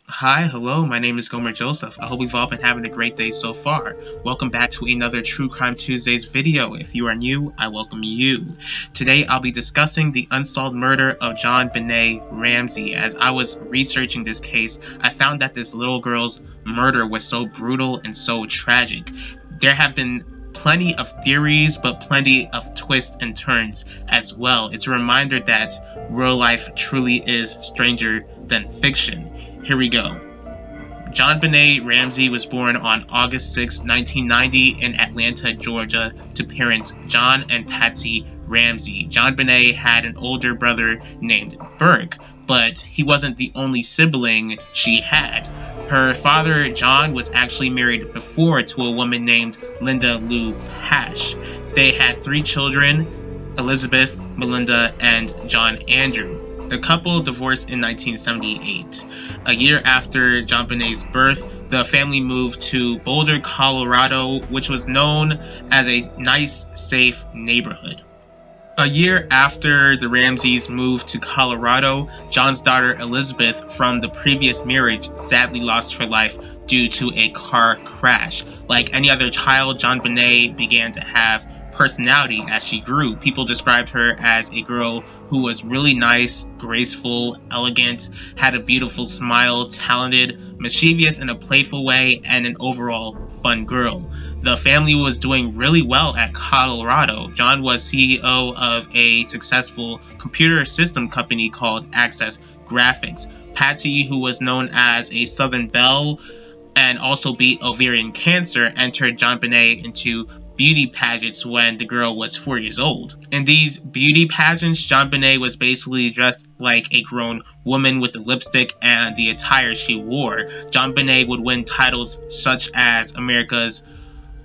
Hi, hello, my name is Gomer Joseph. I hope we've all been having a great day so far. Welcome back to another True Crime Tuesdays video. If you are new, I welcome you. Today I'll be discussing the unsolved murder of JonBenét Ramsey. As I was researching this case, I found that this little girl's murder was so brutal and so tragic. There have been plenty of theories, but plenty of twists and turns as well. It's a reminder that real life truly is stranger than fiction. Here we go. JonBenét Ramsey was born on August 6, 1990 in Atlanta, Georgia, to parents John and Patsy Ramsey. JonBenét had an older brother named Burke, but he wasn't the only sibling she had. Her father, John, was actually married before to a woman named Linda Lou Pash. They had 3 children, Elizabeth, Melinda, and John Andrew. The couple divorced in 1978. A year after JonBenét's birth, the family moved to Boulder, Colorado, which was known as a nice, safe neighborhood. A year after the Ramseys moved to Colorado, John's daughter Elizabeth from the previous marriage sadly lost her life due to a car crash. Like any other child, JonBenét began to have personality as she grew. People described her as a girl who was really nice, graceful, elegant, had a beautiful smile, talented, mischievous in a playful way, and an overall fun girl. The family was doing really well at Colorado. John was CEO of a successful computer system company called Access Graphics. Patsy, who was known as a Southern Belle and also beat ovarian cancer, entered JonBenét into beauty pageants when the girl was 4 years old. In these beauty pageants, JonBenét was basically dressed like a grown woman with the lipstick and the attire she wore. JonBenét would win titles such as America's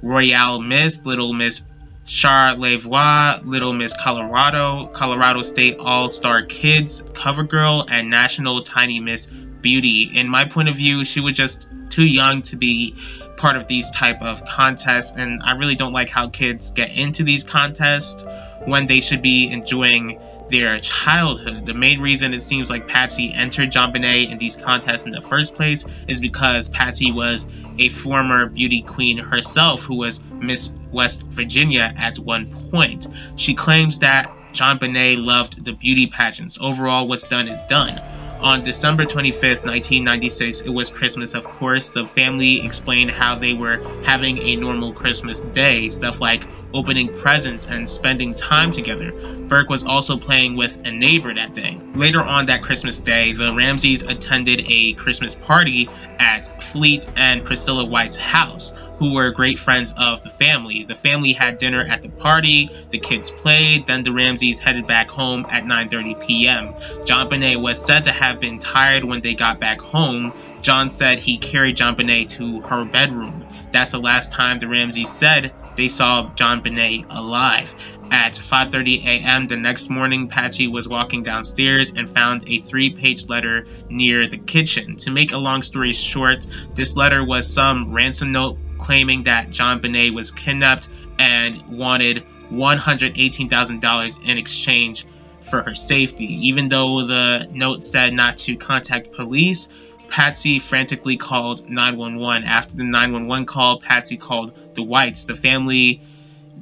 Royale Miss, Little Miss Charlevoix, Little Miss Colorado, Colorado State All-Star Kids, Cover Girl, and National Tiny Miss Beauty. In my point of view, she was just too young to be part of these type of contests, and I really don't like how kids get into these contests when they should be enjoying their childhood. The main reason it seems like Patsy entered JonBenét in these contests in the first place is because Patsy was a former beauty queen herself who was Miss West Virginia at one point. She claims that JonBenét loved the beauty pageants. Overall, what's done is done. On December 25th, 1996, it was Christmas, of course. The family explained how they were having a normal Christmas day, stuff like opening presents and spending time together. Burke was also playing with a neighbor that day. Later on that Christmas day, the Ramseys attended a Christmas party at Fleet and Priscilla White's house, who were great friends of the family. The family had dinner at the party, the kids played, then the Ramseys headed back home at 9:30 p.m. JonBenét was said to have been tired when they got back home. John said he carried JonBenét to her bedroom. That's the last time the Ramseys said they saw JonBenét alive. At 5:30 a.m. the next morning, Patsy was walking downstairs and found a 3-page letter near the kitchen. To make a long story short, this letter was some ransom note claiming that JonBenét was kidnapped and wanted $118,000 in exchange for her safety. Even though the note said not to contact police, Patsy frantically called 911. After the 911 call, Patsy called the Whites, the family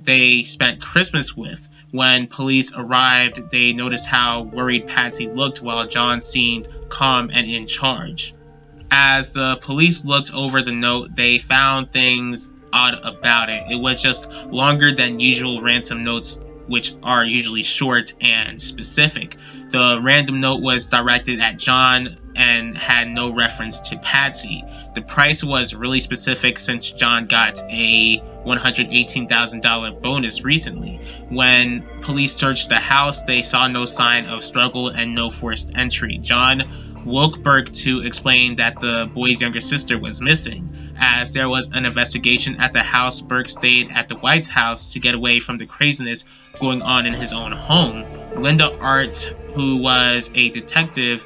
they spent Christmas with. When police arrived, they noticed how worried Patsy looked while John seemed calm and in charge. As the police looked over the note, they found things odd about it. It was just longer than usual ransom notes, which are usually short and specific. The random note was directed at John and had no reference to Patsy. The price was really specific since John got a $118,000 bonus recently. When police searched the house, they saw no sign of struggle and no forced entry. John woke Burke to explain that the boy's younger sister was missing. As there was an investigation at the house, Burke stayed at the White's house to get away from the craziness going on in his own home. Linda Art, who was a detective,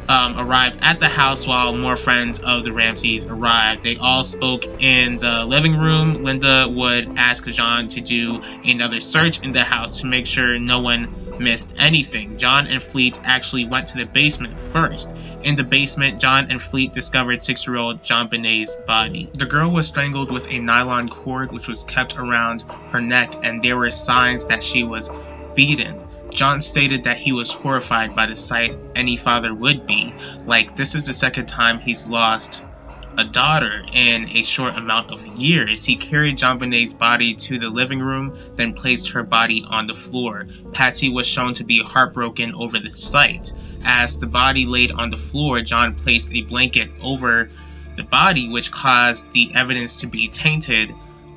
arrived at the house while more friends of the Ramseys arrived. They all spoke in the living room. Linda would ask John to do another search in the house to make sure no one missed anything. John and Fleet actually went to the basement first. In the basement, John and Fleet discovered 6-year-old JonBenét's body. The girl was strangled with a nylon cord which was kept around her neck, and there were signs that she was beaten. John stated that he was horrified by the sight. Any father would be. Like, this is the second time he's lost a daughter in a short amount of years. He carried JonBenét's body to the living room, then placed her body on the floor. Patsy was shown to be heartbroken over the sight. As the body laid on the floor, John placed a blanket over the body, which caused the evidence to be tainted.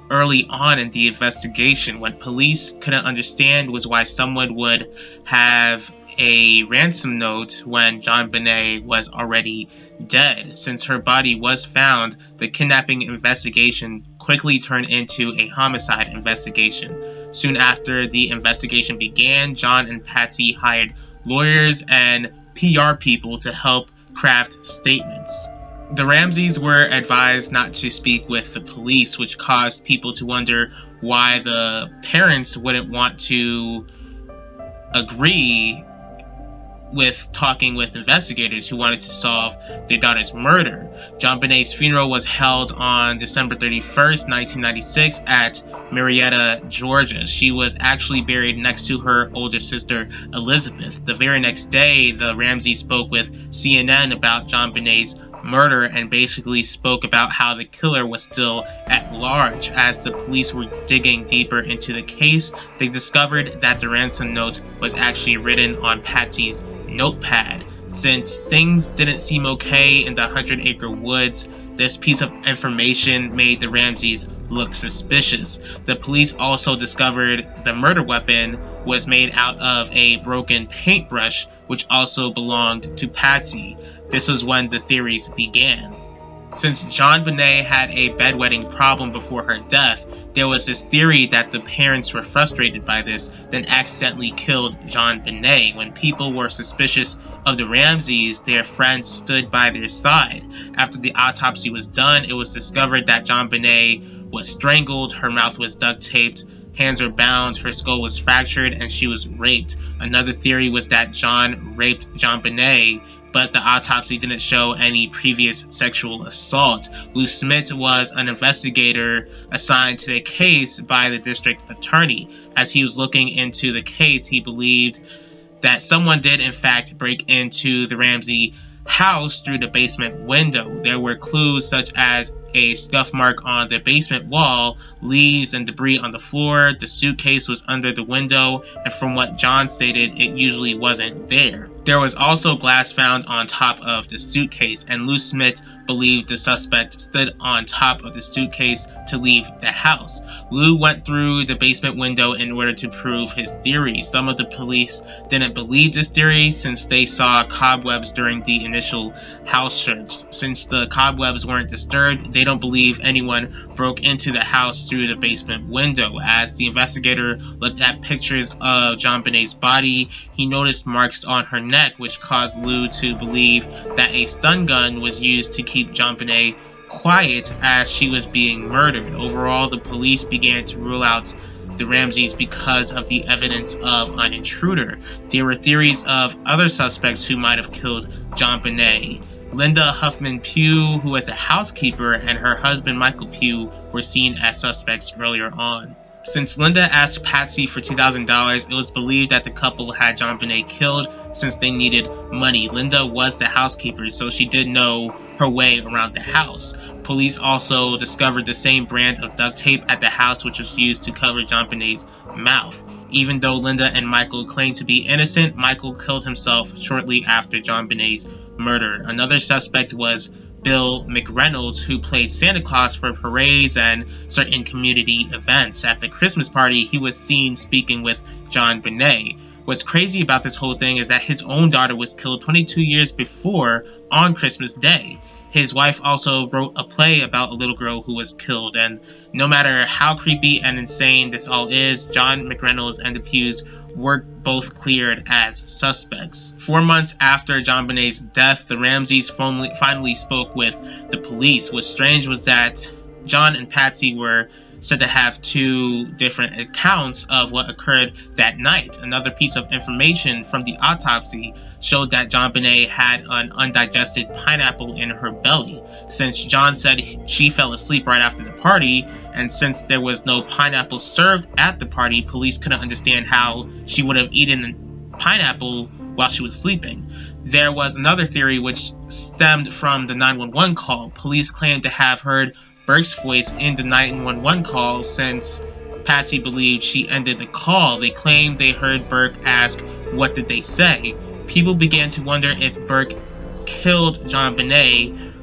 Early on in the investigation, what police couldn't understand was why someone would have a ransom note when JonBenét was already dead. Since her body was found, the kidnapping investigation quickly turned into a homicide investigation. Soon after the investigation began, John and Patsy hired lawyers and PR people to help craft statements. The Ramseys were advised not to speak with the police, which caused people to wonder why the parents wouldn't want to agree with talking with investigators who wanted to solve their daughter's murder. JonBenét's funeral was held on December 31st, 1996 at Marietta, Georgia. She was actually buried next to her older sister, Elizabeth. The very next day, the Ramseys spoke with CNN about JonBenét's murder and basically spoke about how the killer was still at large. As the police were digging deeper into the case, they discovered that the ransom note was actually written on Patsy's notepad. Since things didn't seem okay in the 100-acre woods, this piece of information made the Ramseys look suspicious. The police also discovered the murder weapon was made out of a broken paintbrush, which also belonged to Patsy. This was when the theories began. Since JonBenét had a bedwetting problem before her death, there was this theory that the parents were frustrated by this, then accidentally killed JonBenét. When people were suspicious of the Ramseys, their friends stood by their side. After the autopsy was done, it was discovered that JonBenét was strangled, her mouth was duct taped, hands were bound, her skull was fractured, and she was raped. Another theory was that John raped JonBenét, but the autopsy didn't show any previous sexual assault. Lou Smith was an investigator assigned to the case by the district attorney. As he was looking into the case, he believed that someone did in fact break into the Ramsey house through the basement window. There were clues such as a scuff mark on the basement wall, leaves and debris on the floor, the suitcase was under the window, and from what John stated, it usually wasn't there. There was also glass found on top of the suitcase, and Lou Smith believed the suspect stood on top of the suitcase to leave the house. Lou went through the basement window in order to prove his theory. Some of the police didn't believe this theory since they saw cobwebs during the initial house search. Since the cobwebs weren't disturbed, they don't believe anyone broke into the house through the basement window. As the investigator looked at pictures of JonBenét's body, he noticed marks on her neck, which caused Lou to believe that a stun gun was used to keep JonBenét quiet as she was being murdered. Overall, the police began to rule out the Ramseys because of the evidence of an intruder. There were theories of other suspects who might have killed JonBenét. Linda Huffman Pugh, who was the housekeeper, and her husband Michael Pugh were seen as suspects earlier on. Since Linda asked Patsy for $2,000, it was believed that the couple had JonBenét killed since they needed money. Linda was the housekeeper, so she did know her way around the house. Police also discovered the same brand of duct tape at the house which was used to cover JonBenét's mouth. Even though Linda and Michael claimed to be innocent, Michael killed himself shortly after JonBenét's murder. Another suspect was Bill McReynolds, who played Santa Claus for parades and certain community events. At the Christmas party, he was seen speaking with JonBenét. What's crazy about this whole thing is that his own daughter was killed 22 years before on Christmas Day. His wife also wrote a play about a little girl who was killed, and no matter how creepy and insane this all is, John McReynolds and the Pughs were both cleared as suspects. 4 months after JonBenét's death, the Ramseys finally spoke with the police. What's strange was that John and Patsy were said to have two different accounts of what occurred that night. Another piece of information from the autopsy showed that JonBenét had an undigested pineapple in her belly. Since John said she fell asleep right after the party, and since there was no pineapple served at the party, police couldn't understand how she would have eaten pineapple while she was sleeping. There was another theory which stemmed from the 911 call. Police claimed to have heard Burke's voice in the 911 call. Since Patsy believed she ended the call, they claimed they heard Burke ask, "What did they say?" People began to wonder if Burke killed JonBenét,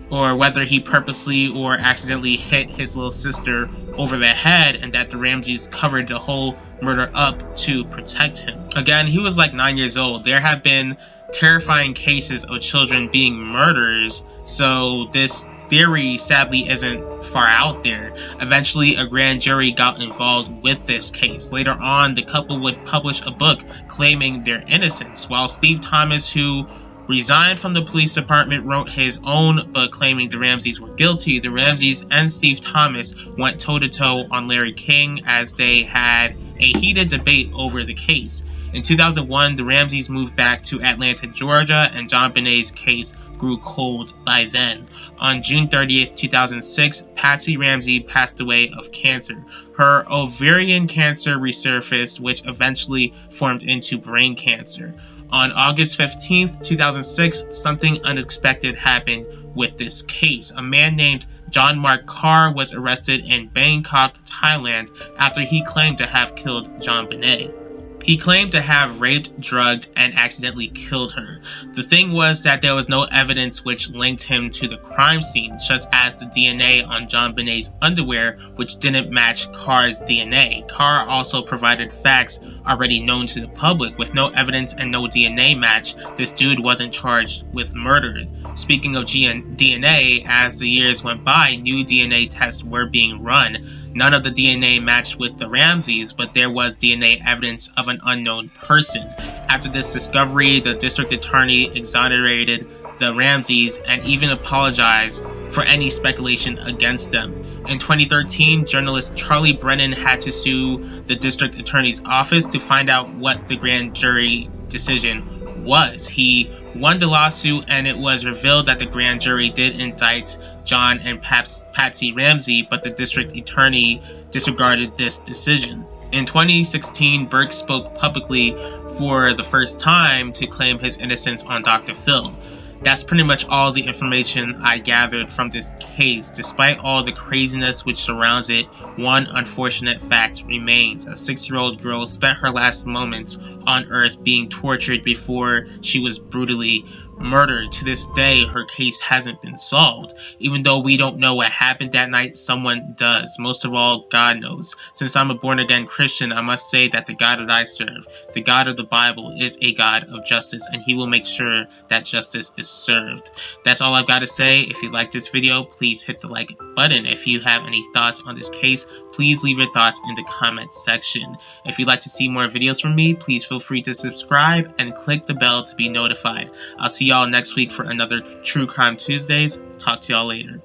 or whether he purposely or accidentally hit his little sister over the head, and that the Ramseys covered the whole murder up to protect him. Again, he was like 9 years old. There have been terrifying cases of children being murderers, so this theory sadly isn't far out there. Eventually, a grand jury got involved with this case. Later on, the couple would publish a book claiming their innocence, while Steve Thomas, who resigned from the police department, wrote his own book claiming the Ramseys were guilty. The Ramseys and Steve Thomas went toe-to-toe on Larry King as they had a heated debate over the case. In 2001, the Ramseys moved back to Atlanta, Georgia, and JonBenét's case grew cold by then. On June 30th, 2006, Patsy Ramsey passed away of cancer. Her ovarian cancer resurfaced, which eventually formed into brain cancer. On August 15th, 2006, something unexpected happened with this case. A man named John Mark Carr was arrested in Bangkok, Thailand, after he claimed to have killed JonBenét. He claimed to have raped, drugged, and accidentally killed her. The thing was that there was no evidence which linked him to the crime scene, such as the DNA on JonBenét's underwear, which didn't match Carr's DNA. Carr also provided facts already known to the public. With no evidence and no DNA match, this dude wasn't charged with murder. Speaking of DNA, as the years went by, new DNA tests were being run. None of the DNA matched with the Ramseys, but there was DNA evidence of an unknown person. After this discovery, the district attorney exonerated the Ramseys and even apologized for any speculation against them. In 2013, journalist Charlie Brennan had to sue the district attorney's office to find out what the grand jury decision was. He won the lawsuit, and it was revealed that the grand jury did indict John and Patsy Ramsey, but the district attorney disregarded this decision. In 2016, Burke spoke publicly for the first time to claim his innocence on Dr. Phil. That's pretty much all the information I gathered from this case. Despite all the craziness which surrounds it, one unfortunate fact remains. A 6-year-old girl spent her last moments on Earth being tortured before she was brutally murdered. To this day, her case hasn't been solved. Even though we don't know what happened that night, someone does. Most of all, God knows. Since I'm a born-again Christian, I must say that the God that I serve, the God of the Bible, is a God of justice, and he will make sure that justice is served. That's all I've got to say. If you like this video, please hit the like button. If you have any thoughts on this case, please leave your thoughts in the comment section. If you'd like to see more videos from me, please feel free to subscribe and click the bell to be notified. I'll see y'all next week for another True Crime Tuesdays. Talk to y'all later.